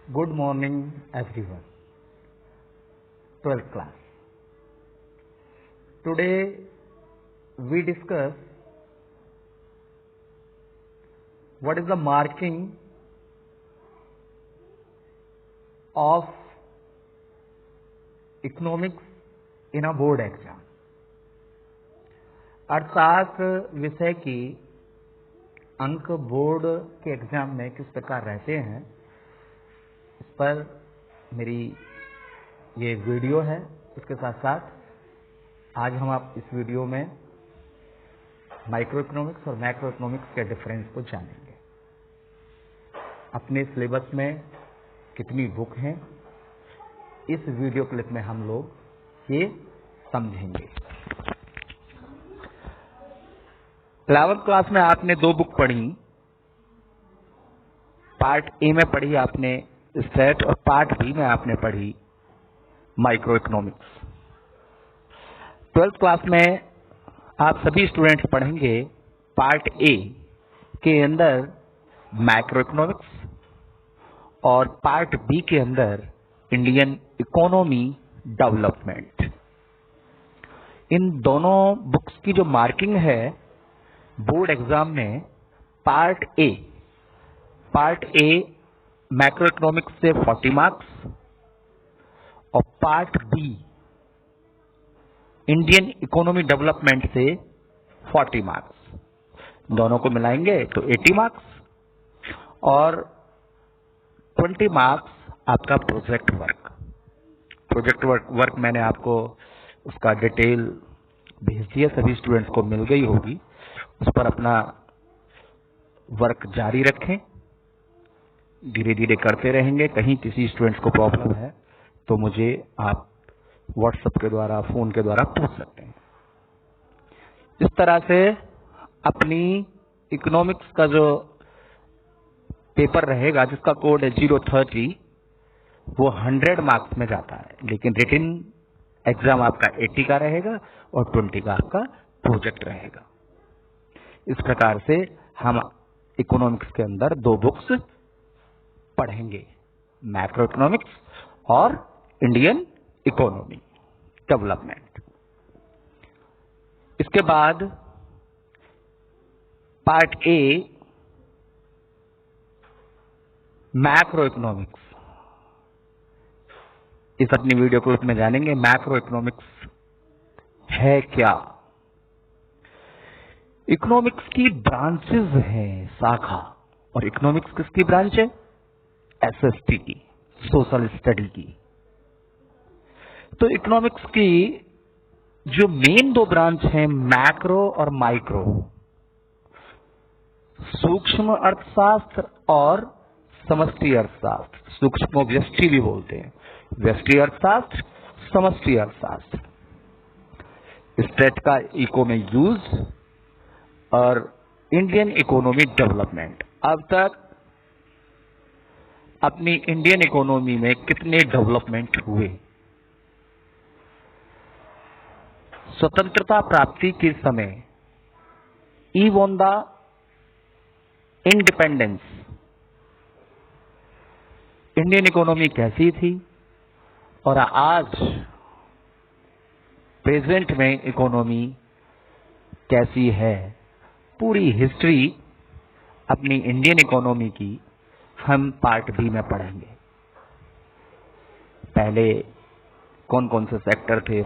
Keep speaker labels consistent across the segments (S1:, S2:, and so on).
S1: Good morning everyone. 12th class. Today we discuss what is the marking of economics in a board exam. अर्थात विषय की अंक board के exam में किस प्रकार रहते हैं, इस पर मेरी ये वीडियो है। उसके साथ साथ आज हम आप इस वीडियो में माइक्रो इकोनॉमिक्स और मैक्रो इकोनॉमिक्स के डिफरेंस को जानेंगे। अपने सिलेबस में कितनी बुक हैं, इस वीडियो क्लिप में हम लोग ये समझेंगे। 11th क्लास में आपने 2 बुक पढ़ी। पार्ट ए में पढ़ी आपने स्टेट और पार्ट बी में आपने पढ़ी माइक्रो इकोनॉमिक्स। 12th क्लास में आप सभी स्टूडेंट्स पढ़ेंगे पार्ट ए के अंदर मैक्रो इकोनॉमिक्स और पार्ट बी के अंदर इंडियन इकोनॉमी डेवलपमेंट। इन दोनों बुक्स की जो मार्किंग है बोर्ड एग्जाम में, पार्ट ए मैक्रो इकोनॉमिक्स से 40 मार्क्स और part B Indian economy development से 40 मार्क्स, दोनों को मिलाएंगे तो 80 मार्क्स और 20 मार्क्स आपका प्रोजेक्ट वर्क मैंने आपको उसका डिटेल भेज दिया, सभी स्टूडेंट्स को मिल गई होगी। उस पर अपना वर्क जारी रखें, धीरे धीरे करते रहेंगे। कहीं किसी स्टूडेंट्स को प्रॉब्लम है तो मुझे आप व्हाट्सएप के द्वारा, फोन के द्वारा पूछ सकते हैं। इस तरह से अपनी इकोनॉमिक्स का जो पेपर रहेगा, जिसका कोड है 030, वो 100 मार्क्स में जाता है, लेकिन रिटन एग्जाम आपका 80 का रहेगा और 20 का आपका प्रोजेक्ट रहेगा। इस प्रकार से हम इकोनॉमिक्स के अंदर 2 बुक्स पढ़ेंगे, मैक्रो इकोनॉमिक्स और इंडियन इकोनॉमी डेवलपमेंट। इसके बाद पार्ट ए मैक्रो इकोनॉमिक्स, इस अपनी वीडियो क्लिप में जानेंगे मैक्रो इकोनॉमिक्स है क्या। इकोनॉमिक्स की ब्रांचेस हैं, शाखा, और इकोनॉमिक्स किसकी ब्रांच है? एसएसटी की, सोशल स्टडी की। तो इकोनॉमिक्स की जो मेन 2 ब्रांच हैं, मैक्रो और माइक्रो, सूक्ष्म अर्थशास्त्र और समष्टि अर्थशास्त्र, सूक्ष्म को व्यष्टि भी बोलते हैं, व्यष्टि अर्थशास्त्र, समष्टि अर्थशास्त्र। स्टेट का इको में यूज और इंडियन इकोनॉमी डेवलपमेंट। अब तक अपनी इंडियन इकोनॉमी में कितने डेवलपमेंट हुए? स्वतंत्रता प्राप्ति के समय, eve on the independence, Indian economy कैसी थी और आज प्रेजेंट में इकोनॉमी कैसी है, पूरी हिस्ट्री अपनी इंडियन इकोनॉमी की हम पार्ट बी में पढ़ेंगे। पहले कौन कौन से सेक्टर थे,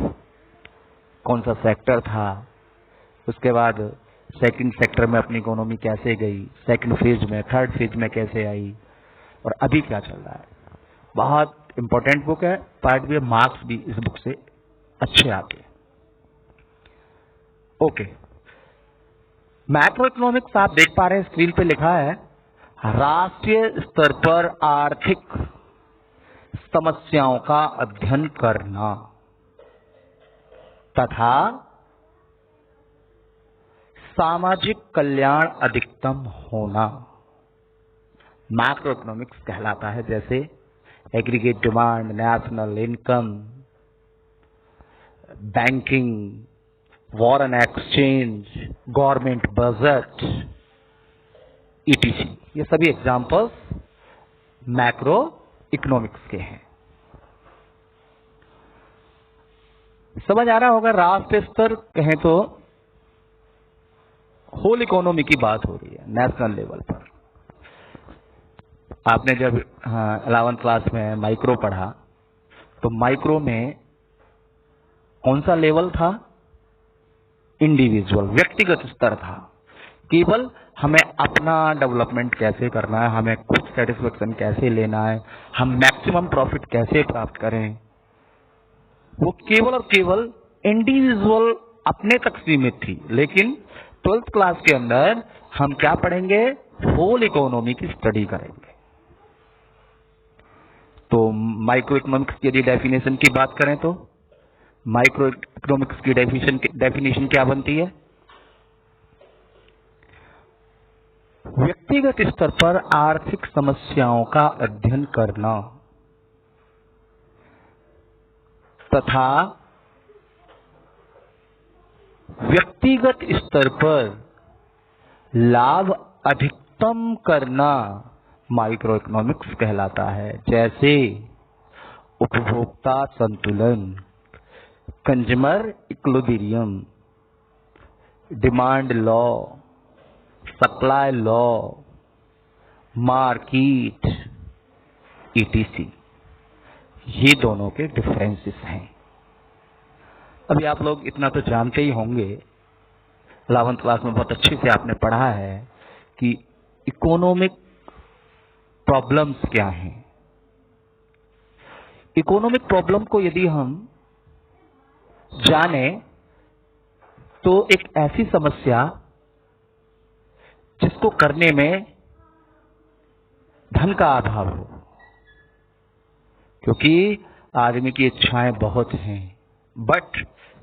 S1: कौन सा सेक्टर था, उसके बाद सेकंड सेक्टर में अपनी इकोनॉमी कैसे गई, सेकंड फेज में, थर्ड फेज में कैसे आई और अभी क्या चल रहा है। बहुत इंपॉर्टेंट बुक है, पार्ट बी। मार्क्स भी इस बुक से अच्छे आते हैं। ओके, मैक्रो इकोनॉमिक्स आप देख पा रहे हैं, स्क्रीन पे लिखा है राष्ट्रीय स्तर पर आर्थिक समस्याओं का अध्ययन करना तथा सामाजिक कल्याण अधिकतम होना मैक्रो इकोनॉमिक्स कहलाता है। जैसे aggregate demand, national income, banking, war and exchange, government budget, etc, ये सभी एग्जांपल्स मैक्रो इकोनॉमिक्स के हैं। समझ आ रहा होगा, राष्ट्रीय स्तर कहें तो होल इकोनॉमी की बात हो रही है, नेशनल लेवल पर। आपने जब 11th क्लास में माइक्रो पढ़ा तो माइक्रो में कौन सा लेवल था? इंडिविजुअल, व्यक्तिगत स्तर था। केवल हमें अपना डेवलपमेंट कैसे करना है, हमें खुद सेटिस्फेक्शन कैसे लेना है, हम मैक्सिमम प्रॉफिट कैसे प्राप्त करें, वो केवल और केवल इंडिविजुअल अपने तक सीमित थी। लेकिन 12th क्लास के अंदर हम क्या पढ़ेंगे? होल इकोनॉमी की स्टडी करेंगे। तो माइक्रो इकोनॉमिक्स की यदि डेफिनेशन की बात करें तो माइक्रो इकोनॉमिक्स की डेफिनेशन क्या बनती है? व्यक्तिगत स्तर पर आर्थिक समस्याओं का अध्ययन करना तथा व्यक्तिगत स्तर पर लाभ अधिकतम करना माइक्रो इकोनॉमिक्स कहलाता है। जैसे उपभोक्ता संतुलन, consumer equilibrium, demand law, supply law, market, etc, ये दोनों के डिफरेंसेस हैं। अभी आप लोग इतना तो जानते ही होंगे, 11th क्लास में बहुत अच्छे से आपने पढ़ा है कि इकोनॉमिक प्रॉब्लम्स क्या हैं। इकोनॉमिक प्रॉब्लम को यदि हम जाने तो एक ऐसी समस्या जिसको करने में धन का अभाव हो, क्योंकि आदमी की इच्छाएं बहुत हैं बट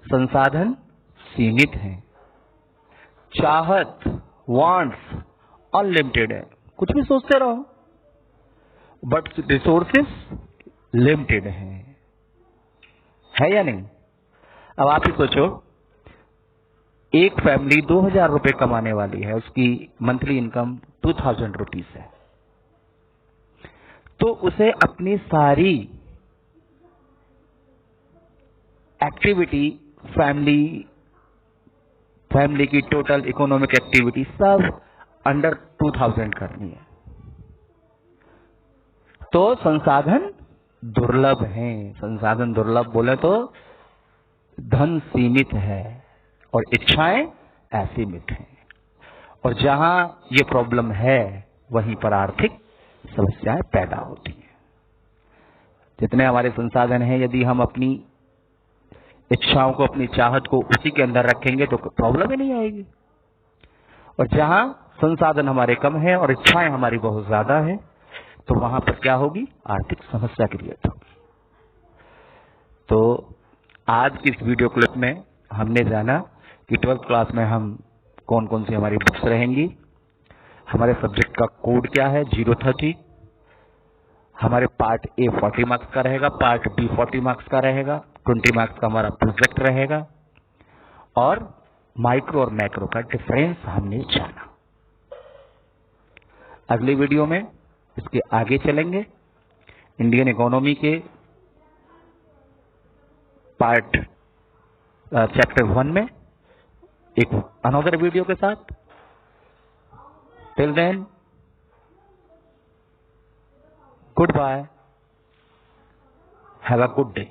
S1: संसाधन सीमित हैं। चाहत, वांट्स अनलिमिटेड है, कुछ भी सोचते रहो, बट रिसोर्सेस लिमिटेड है या नहीं? अब आप ही सोचो, एक फैमिली 2000 रुपए कमाने वाली है, उसकी मंथली इनकम 2000 रुपीज है, तो उसे अपनी सारी एक्टिविटी, फैमिली की टोटल इकोनॉमिक एक्टिविटी सब अंडर 2000 करनी है। तो संसाधन दुर्लभ हैं। संसाधन दुर्लभ बोले तो धन सीमित है और इच्छाएं असीमित हैं। और जहां ये प्रॉब्लम है वहीं पर आर्थिक समस्याएं पैदा होती हैं। जितने हमारे संसाधन हैं, यदि हम अपनी इच्छाओं को, अपनी चाहत को उसी के अंदर रखेंगे तो प्रॉब्लम ही नहीं आएगी। और जहां संसाधन हमारे कम है और इच्छाएं हमारी बहुत ज्यादा है तो वहां पर क्या होगी? आर्थिक समस्या क्रिएट होगी। तो आज की इस वीडियो क्लिप में हमने जाना कि 12th क्लास में हम कौन कौन सी हमारी बुक्स रहेंगी, हमारे सब्जेक्ट का कोड क्या है 030, हमारे पार्ट ए 40 मार्क्स का रहेगा, पार्ट बी 40 मार्क्स का रहेगा, 20 मार्क्स का हमारा प्रोजेक्ट रहेगा, और माइक्रो और मैक्रो का डिफरेंस हमने जाना। अगली वीडियो में इसके आगे चलेंगे। इंडियन इकोनॉमी के पार्ट चैप्टर 1 में एक अनदर वीडियो के साथ। Till then, good bye, have a good day.